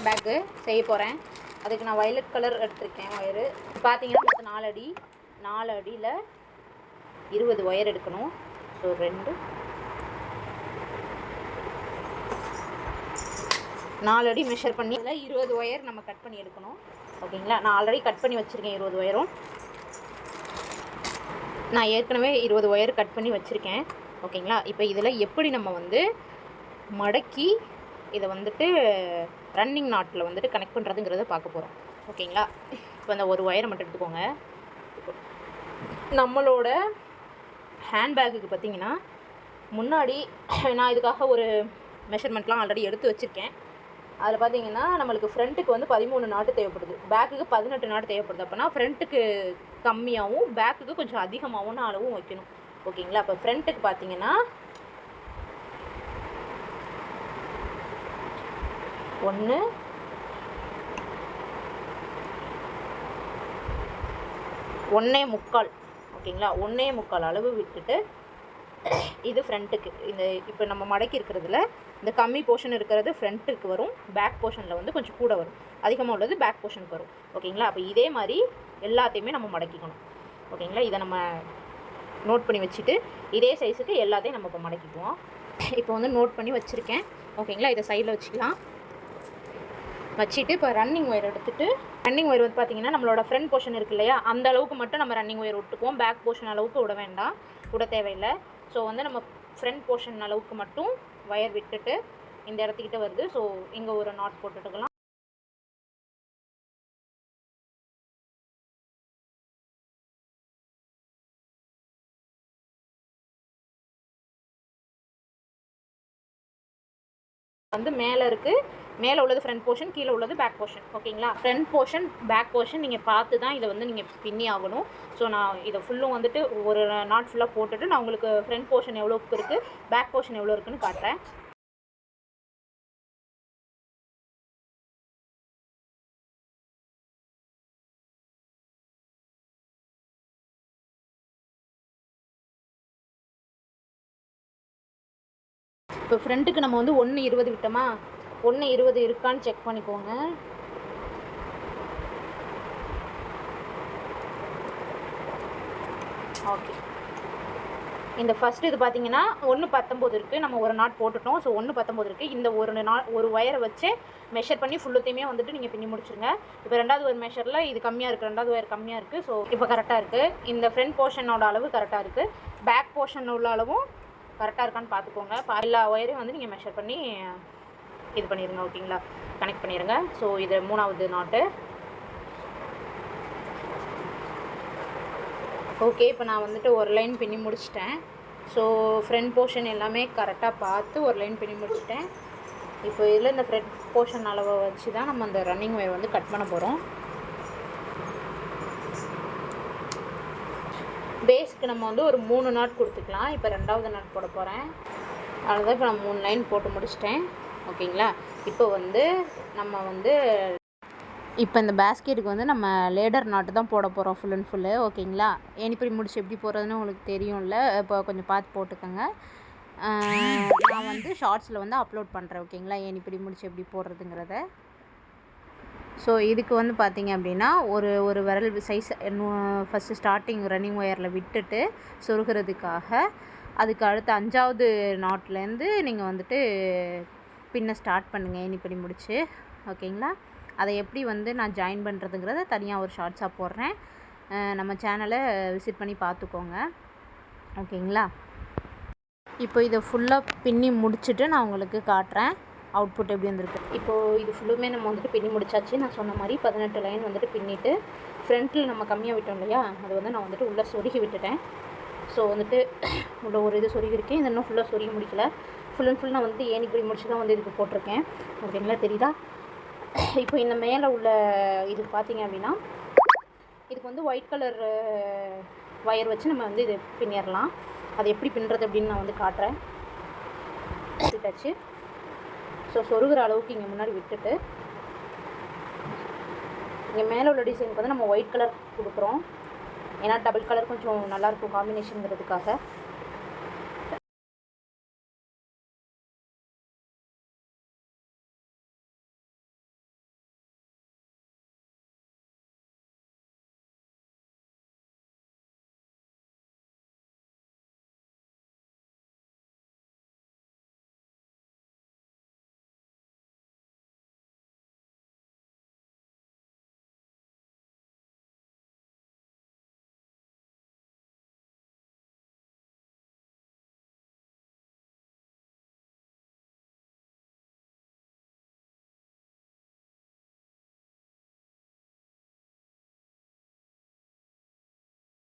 Handbag செய்ய போகிறேன். அதுக்கு நான் வயலட் கலர் எடுத்திருக்கேன் ஒயரு. பார்த்தீங்கன்னா மொத்தம் 4 அடி, 4 அடியில் 20 ஒயர் எடுக்கணும். ஸோ 4 அடி மெஷர் பண்ணி அதில் 20 ஒயர் நம்ம கட் பண்ணி எடுக்கணும். ஓகேங்களா? நான் ஆல்ரெடி கட் பண்ணி வச்சுருக்கேன் 20 ஒயரும். நான் ஏற்கனவே 20 ஒயர் கட் பண்ணி வச்சுருக்கேன். ஓகேங்களா? இப்போ இதில் எப்படி நம்ம வந்து மடக்கி இதை வந்துட்டு ரன்னிங் நாட்டில் வந்துட்டு கனெக்ட் பண்ணுறதுங்கிறத பார்க்க போகிறோம். ஓகேங்களா? இப்போ அந்த ஒரு ஒயரை மட்டும் எடுத்துக்கோங்க. நம்மளோட ஹேண்ட்பேக்குக்கு பார்த்திங்கன்னா முன்னாடி நான் இதுக்காக ஒரு மெஷர்மெண்ட்லாம் ஆல்ரெடி எடுத்து வச்சுருக்கேன். அதில் பார்த்திங்கன்னா நம்மளுக்கு ஃப்ரண்ட்டுக்கு வந்து 13 நாட்டு தேவைப்படுது, பேக்குக்கு 18 நாட்டு தேவைப்படுது. அப்போனா ஃப்ரண்ட்டுக்கு கம்மியாகவும் பேக்குக்கு கொஞ்சம் அதிகமாகவும் அளவும் வைக்கணும். ஓகேங்களா? இப்போ ஃப்ரண்ட்டுக்கு பார்த்திங்கன்னா 1 1.25. ஓகேங்களா? 1.25 அளவு விட்டுட்டு இது ஃப்ரண்ட்டுக்கு இந்த இப்போ நம்ம மடக்கி இருக்கிறதுல இந்த கம்மி போர்ஷன் இருக்கிறது ஃப்ரண்ட்டுக்கு வரும், பேக் போர்ஷனில் வந்து கொஞ்சம் கூட வரும், அதிகமாக உள்ளது பேக் போர்ஷனுக்கு வரும். ஓகேங்களா? அப்போ இதே மாதிரி எல்லாத்தையுமே நம்ம மடக்கிக்கணும். ஓகேங்களா? இதை நம்ம நோட் பண்ணி வச்சுட்டு இதே சைஸுக்கு எல்லாத்தையும் நம்ம இப்போ மடக்கிக்குவோம். இப்போ வந்து நோட் பண்ணி வச்சுருக்கேன். ஓகேங்களா? இதை சைடில் வச்சுக்கலாம். வச்சுட்டு இப்போ ரன்னிங் ஒயர் எடுத்துகிட்டு, ரன்னிங் ஒயர் வந்து பார்த்திங்கன்னா நம்மளோட ஃப்ரண்ட் போர்ஷன் இருக்குது இல்லையா, அந்த அளவுக்கு மட்டும் நம்ம ரன்னிங் ஒயர் விட்டுக்குவோம். பேக் போர்ஷன் அளவுக்கு விட வேண்டாம், விட தேவையில்லை. ஸோ வந்து நம்ம ஃப்ரண்ட் போர்ஷன் அளவுக்கு மட்டும் ஒயர் விட்டுட்டு இந்த இடத்துக்கிட்ட வருது. ஸோ இங்கே ஒரு நாட் போட்டுட்டுக்கலாம். வந்து மேலே இருக்குது, மேலே உள்ளது ஃப்ரண்ட் போர்ஷன், கீழே உள்ளது பேக் போர்ஷன். ஓகேங்களா? ஃப்ரண்ட் போர்ஷன் பேக் போர்ஷன் நீங்கள் பார்த்து தான் இதை வந்து நீங்கள் பின்னி ஆகணும். ஸோ நான் இதை ஃபுல்லும் வந்துட்டு ஒரு நாட் ஃபுல்லாக போட்டுட்டு நான் உங்களுக்கு ஃப்ரண்ட் போர்ஷன் எவ்வளோக்கு இருக்குது, பேக் போர்ஷன் எவ்வளோ இருக்குதுன்னு காட்டுறேன். இப்போ ஃப்ரண்ட்டுக்கு நம்ம வந்து 1.20 விட்டோமா, 1.20 இருக்கான்னு செக் பண்ணிக்கோங்க. ஓகே, இந்த ஃபஸ்ட்டு இது பார்த்தீங்கன்னா 1.19 இருக்குது. நம்ம ஒரு நாட் போட்டுட்டோம். ஸோ 1.19 இருக்குது. இந்த ஒரு ஒயரை வச்சு மெஷர் பண்ணி ஃபுல்லுத்தையுமே வந்துட்டு நீங்கள் பின்னி முடிச்சுருங்க. இப்போ ரெண்டாவது ஒரு மெஷரில் இது கம்மியாக இருக்குது, ரெண்டாவது ஒயர் கம்மியாக இருக்குது. ஸோ இப்போ கரெக்டாக இருக்குது. இந்த ஃப்ரண்ட் போர்ஷனோட அளவு கரெக்டாக இருக்குது, பேக் போர்ஷன் உள்ள அளவும் கரெக்டாக இருக்கான்னு பார்த்துக்கோங்க. எல்லா ஒயரையும் வந்து நீங்கள் மெஷர் பண்ணி இது பண்ணிடுங்க. ஓகேங்களா? கனெக்ட் பண்ணிடுங்க. ஸோ இது 3வது நாட்டு. ஓகே, இப்போ நான் வந்துட்டு ஒரு லைன் பின்னி முடிச்சிட்டேன். ஸோ ஃப்ரண்ட் போர்ஷன் எல்லாமே கரெக்டாக பார்த்து ஒரு லைன் பின்னி முடிச்சிட்டேன். இப்போ இதில் இந்த ஃப்ரண்ட் போர்ஷன் அளவை வச்சு தான் நம்ம அந்த ரன்னிங் ஒயர் வந்து கட் பண்ண போகிறோம். பேஸ்க்கு நம்ம வந்து ஒரு 3 நாட் கொடுத்துக்கலாம். இப்போ 2வது நாட் போட போகிறேன். அவ்வளோதான். இப்போ நான் 3 லைன் போட்டு முடிச்சிட்டேன். ஓகேங்களா? இப்போ வந்து நம்ம வந்து இப்போ இந்த பேஸ்கெட்டுக்கு வந்து நம்ம லேடர் நாட்டு தான் போட போகிறோம் ஃபுல் அண்ட் ஃபுல்லு. ஓகேங்களா? ஏணிப்படி முடிச்சு எப்படி போடுறதுன்னு உங்களுக்கு தெரியும்ல, இப்போ கொஞ்சம் பார்த்து போட்டுக்கோங்க. நான் வந்து ஷார்ட்ஸில் வந்து அப்லோட் பண்ணுறேன். ஓகேங்களா? ஏணிப்படி முடிச்சு எப்படி போடுறதுங்கிறத. ஸோ இதுக்கு வந்து பார்த்திங்க அப்படின்னா ஒரு விரல் சைஸ் ஃபஸ்ட்டு ஸ்டார்டிங் ரன்னிங் ஒயரில் விட்டுட்டு சொருகிறதுக்காக அதுக்கு அடுத்து 5வது நாட்லேருந்து நீங்கள் வந்துட்டு பின்ன ஸ்டார்ட் பண்ணுங்கள் ஏணிப்படி முடிச்சு. ஓகேங்களா? அதை எப்படி வந்து நான் ஜாயின் பண்ணுறதுங்கிறத தனியாக ஒரு ஷார்ட்ஸாக போடுறேன். நம்ம சேனலை விசிட் பண்ணி பார்த்துக்கோங்க. ஓகேங்களா? இப்போ இதை ஃபுல்லாக பின்னி முடிச்சுட்டு நான் உங்களுக்கு காட்டுறேன் அவுட்புட் எப்படி வந்திருக்கு. இப்போது இது ஃபுல்லுமே நம்ம வந்துட்டு பின்னி முடிச்சாச்சு. நான் சொன்ன மாதிரி 18 லைன் வந்துட்டு பின்னிட்டு ஃப்ரண்ட்டில் நம்ம கம்மியாக விட்டோம் இல்லையா, அது வந்து நான் வந்துட்டு உள்ளே சொருகி விட்டுட்டேன். ஸோ வந்துட்டு உள்ள ஒரு இது சொருகி இருக்கேன். இது இன்னும் ஃபுல்லாக சொருகி முடிக்கல. ஃபுல் அண்ட் ஃபுல் நான் வந்துட்டு ஏணிப்படி முடிச்சு தான் வந்து இதுக்கு போட்டிருக்கேன். ஓகேங்களா? தெரியுதா? இப்போ இந்த மேலே உள்ள இது பார்த்திங்க அப்படின்னா இதுக்கு வந்து ஒயிட் கலர் ஒயர் வச்சு நம்ம வந்து இது பின்னிடலாம். அது எப்படி பின்னுறது அப்படின்னு நான் வந்து காட்டுறேன். விட்டாச்சு. ஸோ சொருகிற அளவுக்கு இங்கே முன்னாடி விட்டுட்டு இங்கே மேலே உள்ள டிசைனுக்கு வந்து நம்ம ஒயிட் கலர் கொடுக்குறோம். ஏன்னா டபுள் கலர் கொஞ்சம் நல்லாயிருக்கும் காம்பினேஷனுங்கிறதுக்காக.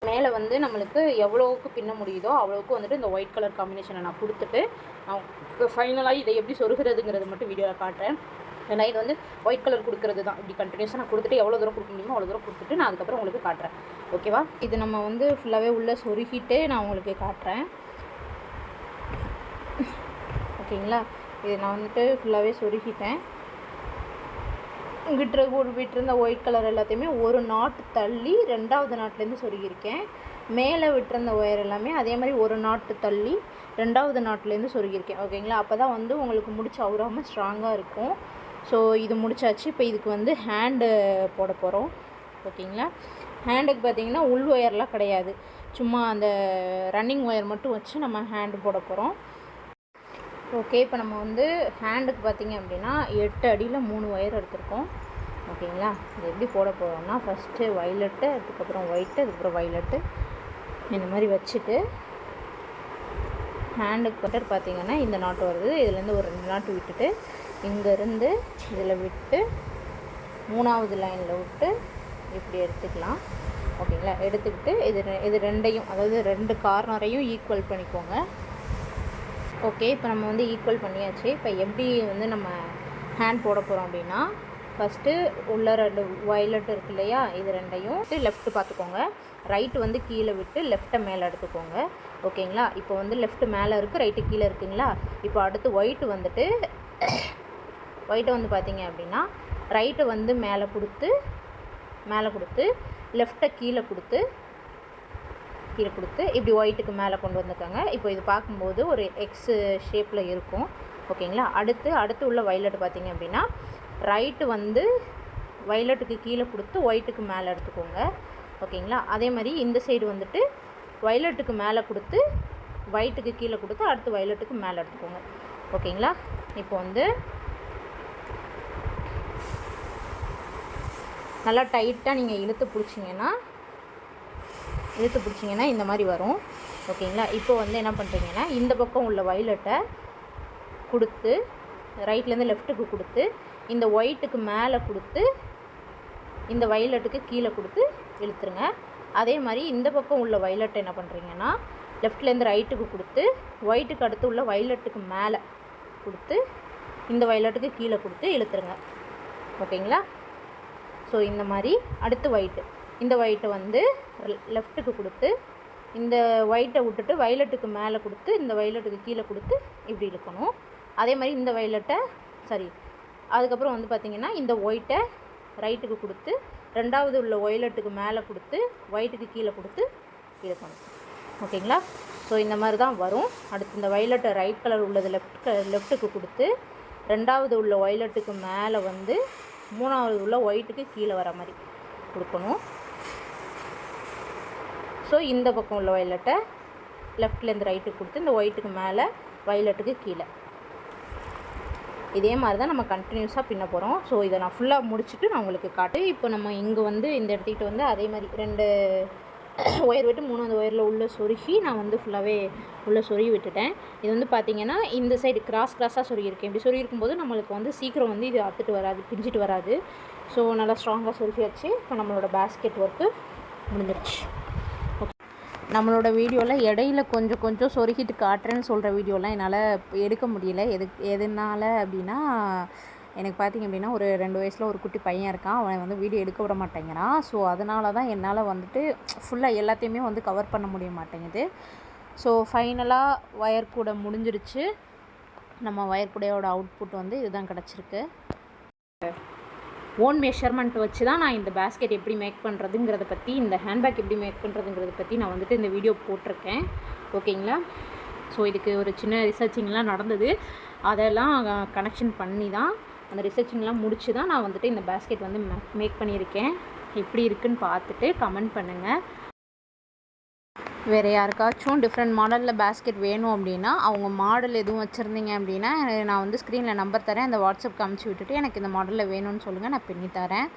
மேலே வந்து நம்மளுக்கு எவ்வளோவுக்கு பின்ன முடியுதோ அவ்வளோவுக்கு வந்துட்டு இந்த ஒயிட் கலர் காம்பினேஷனை நான் கொடுத்துட்டு நான் ஃபைனலாக இதை எப்படி சொருகிறதுங்கிறது மட்டும் வீடியோவில் காட்டுறேன். ஏன்னா இது வந்து ஒயிட் கலர் கொடுக்குறது தான். இப்படி கண்டினியூஸாக நான் கொடுத்துட்டு எவ்வளோ தூரம் கொடுக்க முடியுமோ அவ்வளோ தூரம் கொடுத்துட்டு நான் அதுக்கப்புறம் உங்களுக்கு காட்டுறேன். ஓகேவா? இது நம்ம வந்து ஃபுல்லாகவே உள்ளே சொருகிட்டு நான் உங்களுக்கு காட்டுறேன். ஓகேங்களா? இது நான் வந்துட்டு ஃபுல்லாகவே சொருகிட்டேன். விட்டுருந்த ஒயிட் கலர் எல்லாத்தையுமே ஒரு நாட்டு தள்ளி 2வது நாட்லேருந்து சொருகியிருக்கேன். மேலே விட்டுருந்த ஒயர் எல்லாமே அதே மாதிரி ஒரு நாட்டு தள்ளி 2வது நாட்லேருந்து சொருகியிருக்கேன். ஓகேங்களா? அப்போ தான் வந்து உங்களுக்கு முடிச்சு அவுறாமல் ஸ்ட்ராங்காக இருக்கும். ஸோ இது முடிச்சாச்சு. இப்போ இதுக்கு வந்து ஹேண்டு போட போகிறோம். ஓகேங்களா? ஹேண்டுக்கு பார்த்திங்கன்னா உள் ஒயர்லாம் கிடையாது, சும்மா அந்த ரன்னிங் ஒயர் மட்டும் வச்சு நம்ம ஹேண்டு போட போகிறோம். ஓகே, இப்போ நம்ம வந்து ஹேண்டுக்கு பார்த்திங்க அப்படின்னா 8 அடியில் 3 ஒயர் எடுத்திருக்கோம். ஓகேங்களா? இது எப்படி போட போகிறோம்னா ஃபஸ்ட்டு வைலட்டு, அதுக்கப்புறம் ஒயிட்டு, அதுக்கப்புறம் வைலட்டு இந்த மாதிரி வச்சுட்டு ஹேண்டுக்கு பட்டர் பார்த்திங்கன்னா இந்த நாட்டு வருது. இதுலேருந்து ஒரு 2 நாட்டு விட்டுட்டு இங்கேருந்து இதில் விட்டு 3வது லைனில் விட்டு இப்படி எடுத்துக்கலாம். ஓகேங்களா? எடுத்துக்கிட்டு இது ரெண்டையும், அதாவது 2 கார்னரையும் ஈக்குவல் பண்ணிக்கோங்க. ஓகே, இப்போ நம்ம வந்து ஈக்குவல் பண்ணியாச்சு. இப்போ எப்படி வந்து நம்ம ஹேண்ட் போட போகிறோம் அப்படின்னா ஃபஸ்ட்டு உள்ள 2 வயலட் இருக்கு இல்லையா, இது ரெண்டையும் லெஃப்ட்டு பார்த்துக்கோங்க. ரைட்டு வந்து கீழே விட்டு லெஃப்ட்டை மேலே எடுத்துக்கோங்க. ஓகேங்களா? இப்போ வந்து லெஃப்ட்டு மேலே இருக்குது, ரைட்டு கீழே இருக்குங்களா. இப்போ அடுத்து ஒயிட்டு வந்து பார்த்திங்க அப்படின்னா ரைட்டை வந்து மேலே கொடுத்து லெஃப்ட்டை கீழே கொடுத்து இப்படி ஒயிட்டுக்கு மேலே கொண்டு வந்துக்கோங்க. இப்போ இது பார்க்கும்போது ஒரு எக்ஸ் ஷேப்பில் இருக்கும். ஓகேங்களா? அடுத்து உள்ள வைலட் பார்த்திங்க அப்படின்னா ரைட்டு வந்து வைலட்டுக்கு கீழே கொடுத்து ஒயிட்டுக்கு மேலே எடுத்துக்கோங்க. ஓகேங்களா? அதே மாதிரி இந்த சைடு வந்துட்டு வைலட்டுக்கு மேலே கொடுத்து ஒயிட்டுக்கு கீழே கொடுத்து அடுத்து வைலட்டுக்கு மேலே எடுத்துக்கோங்க. ஓகேங்களா? இப்போ வந்து நல்லா டைட்டாக நீங்கள் இழுத்து பிடிச்சிங்கன்னா இந்த மாதிரி வரும். ஓகேங்களா? இப்போ வந்து என்ன பண்ணுறீங்கன்னா இந்த பக்கம் உள்ள வைலட்டை கொடுத்து ரைட்லேருந்து லெஃப்ட்டுக்கு கொடுத்து இந்த ஒயிட்டுக்கு மேலே கொடுத்து இந்த வைலட்டுக்கு கீழே கொடுத்து இழுத்துருங்க. அதே மாதிரி இந்த பக்கம் உள்ள வைலட்டை என்ன பண்ணுறீங்கன்னா லெஃப்ட்லேருந்து ரைட்டுக்கு கொடுத்து ஒயிட்டுக்கு அடுத்து உள்ள வைலட்டுக்கு மேலே கொடுத்து இந்த வைலட்டுக்கு கீழே கொடுத்து இழுத்துருங்க. ஓகேங்களா? ஸோ இந்த மாதிரி அடுத்து இந்த ஒயிட்டை வந்து லெஃப்ட்டுக்கு கொடுத்து இந்த ஒயிட்டை விட்டுட்டு வைலட்டுக்கு மேலே கொடுத்து இந்த வைலட்டுக்கு கீழே கொடுத்து இப்படி இழுக்கணும். அதே மாதிரி இந்த வைலட்டை அதுக்கப்புறம் வந்து பார்த்திங்கன்னா இந்த ஒயிட்டை ரைட்டுக்கு கொடுத்து 2வது உள்ள ஒயிலட்டுக்கு மேலே கொடுத்து ஒயிட்டுக்கு கீழே கொடுத்து இழுக்கணும். ஓகேங்களா? ஸோ இந்த மாதிரி தான் வரும். அடுத்து இந்த வைலட்டை ரைட் கலர் உள்ளது லெஃப்ட்டுக்கு கொடுத்து 2வது உள்ள ஒயிலட்டுக்கு மேலே வந்து 3வது உள்ள ஒயிட்டுக்கு கீழே வர மாதிரி கொடுக்கணும். ஸோ இந்த பக்கம் உள்ள வைலட்டை லெஃப்ட்லேருந்து ரைட்டுக்கு கொடுத்து இந்த ஒயிட்டுக்கு மேலே வைலட்டுக்கு கீழே இதே மாதிரி தான் நம்ம கண்டினியூஸாக பின்ன போகிறோம். ஸோ இதை நான் ஃபுல்லாக முடிச்சுட்டு நான் உங்களுக்கு காட்டு. இப்போ நம்ம இங்கே வந்து இந்த எடுத்துக்கிட்டு வந்து அதே மாதிரி 2 ஒயர் விட்டு 3வது ஒயரில் உள்ளே சொருகி நான் வந்து ஃபுல்லாகவே உள்ளே சொருகி விட்டுட்டேன். இது வந்து பார்த்திங்கன்னா இந்த சைடு கிராஸாக சொருகியிருக்கேன். இப்படி சொருகிருக்கும்போது நம்மளுக்கு வந்து சீக்கிரம் வந்து இது அத்துட்டு வராது, பிஞ்சிட்டு வராது. ஸோ நல்லா ஸ்ட்ராங்காக சொருகி வச்சு இப்போ நம்மளோட பேஸ்கெட் ஒர்க்கு முடிஞ்சிருச்சு. நம்மளோட வீடியோவில் இடையில கொஞ்சம் சொருகிட்டு காட்டுறேன்னு சொல்கிற வீடியோலாம் என்னால் எடுக்க முடியல. எதனால அப்படின்னா எனக்கு பார்த்திங்க அப்படின்னா ஒரு 2 வயசில் ஒரு குட்டி பையன் இருக்கான். அவன் வந்து வீடியோ எடுக்க விட மாட்டேங்கிறான். ஸோ அதனால தான் என்னால் வந்துட்டு ஃபுல்லாக எல்லாத்தையுமே வந்து கவர் பண்ண முடிய மாட்டேங்குது. ஸோ ஃபைனலாக ஒயர் கூட முடிஞ்சிருச்சு. நம்ம ஒயர் கூடையோட அவுட்புட் வந்து இதுதான் கிடச்சிருக்கு. ஓன் மெஷர்மெண்ட் வச்சு தான் நான் இந்த பேஸ்கெட் எப்படி மேக் பண்ணுறதுங்கிறத பற்றி, இந்த ஹேண்ட்பேக் எப்படி மேக் பண்ணுறதுங்கிறத பற்றி நான் வந்துட்டு இந்த வீடியோ போட்டிருக்கேன். ஓகேங்களா? ஸோ இதுக்கு ஒரு சின்ன ரிசர்ச்சிங்லாம் நடந்தது. அதெல்லாம் கனெக்ஷன் பண்ணி தான் அந்த ரிசர்ச்சிங்லாம் முடித்து தான் நான் வந்துட்டு இந்த பேஸ்கெட் வந்து மேக் பண்ணியிருக்கேன். எப்படி இருக்குதுன்னு பார்த்துட்டு கமெண்ட் பண்ணுங்கள். வேறு யாருக்காச்சும் டிஃப்ரெண்ட் மாடலில் பேஸ்கெட் வேணும் அப்படின்னா அவங்க மாடல் எதுவும் வச்சுருந்தீங்க அப்படின்னா நான் வந்து ஸ்க்ரீனில் நம்பர் தரேன். அந்த வாட்ஸ்அப்க்கு அமுச்சு விட்டுட்டு எனக்கு இந்த மாடலில் வேணும்னு சொல்லுங்கள், நான் பண்ணி தரேன்.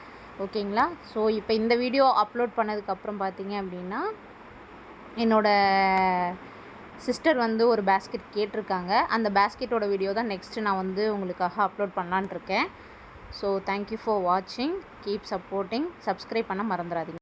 ஓகேங்களா? ஸோ இப்போ இந்த வீடியோ அப்லோட் பண்ணதுக்கப்புறம் பார்த்தீங்க அப்படின்னா என்னோடய சிஸ்டர் வந்து ஒரு பேஸ்கெட் கேட்டிருக்காங்க. அந்த பேஸ்கெட்டோட வீடியோ தான் நெக்ஸ்ட்டு நான் வந்து உங்களுக்காக அப்லோட் பண்ணலான்ட்டு இருக்கேன். ஸோ தேங்க்யூ ஃபார் வாட்சிங். Keep supporting. சப்ஸ்கிரைப் பண்ண மறந்துடாதீங்க.